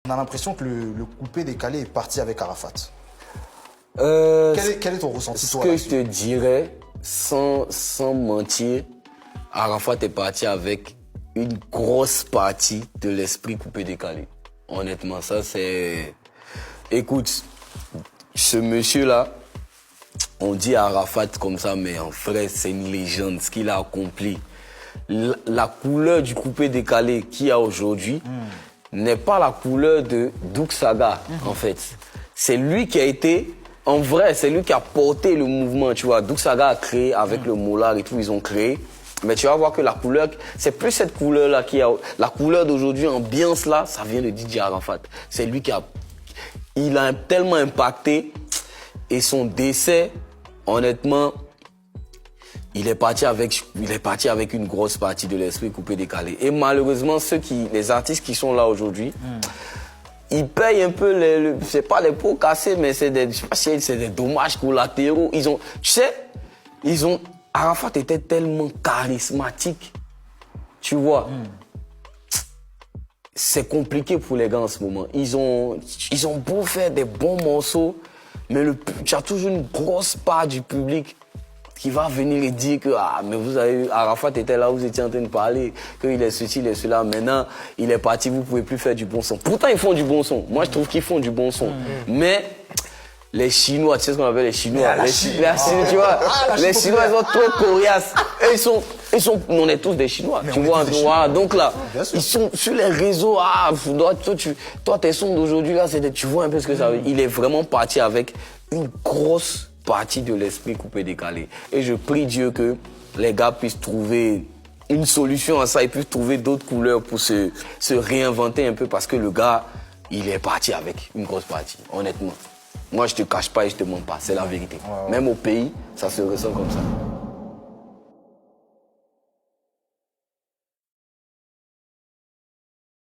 On a l'impression que le coupé décalé est parti avec Arafat. Quel est ton ressenti, Ce toi, que je te dirais, sans mentir, Arafat est parti avec une grosse partie de l'esprit coupé décalé. Honnêtement, ça c'est... Écoute, ce monsieur-là, on dit Arafat comme ça, mais en vrai, c'est une légende, ce qu'il a accompli. La couleur du coupé décalé qu'il y a aujourd'hui n'est pas la couleur de Doug Saga, en fait. C'est lui qui a été... En vrai, c'est lui qui a porté le mouvement, tu vois. Doug Saga a créé avec le Molar et tout, ils ont créé. Mais tu vas voir que la couleur, c'est plus cette couleur-là qui a... La couleur d'aujourd'hui, ambiance là, ça vient de DJ Arafat. C'est lui qui a... Il a tellement impacté. Et son décès, honnêtement, il est parti avec une grosse partie de l'esprit coupé décalé. Et malheureusement, les artistes qui sont là aujourd'hui, ils payent un peu c'est pas des pots cassés, mais c'est des dommages collatéraux. Arafat était tellement charismatique. Tu vois. C'est compliqué pour les gars en ce moment. Ils ont beau faire des bons morceaux, mais tu as toujours une grosse part du public qui va venir et dire que mais vous avez Arafat était là, vous étiez en train de parler, qu'il est ceci, il est cela, maintenant il est parti, vous pouvez plus faire du bon son. Pourtant ils font du bon son. Moi je trouve qu'ils font du bon son. Mais les Chinois, tu sais ce qu'on appelle les Chinois, tu vois, les Chinois ils sont trop coriaces. On est tous des Chinois, tu vois. Donc là, ils sont sur les réseaux. Toi tes sons d'aujourd'hui là, tu vois un peu ce que ça veut dire. Il est vraiment parti avec une grosse partie de l'esprit coupé décalé. Et je prie Dieu que les gars puissent trouver une solution à ça et puissent trouver d'autres couleurs pour se réinventer un peu parce que le gars, il est parti avec une grosse partie, honnêtement. Moi, je te cache pas et je te mens pas, c'est la vérité. Même au pays, ça se ressent comme ça.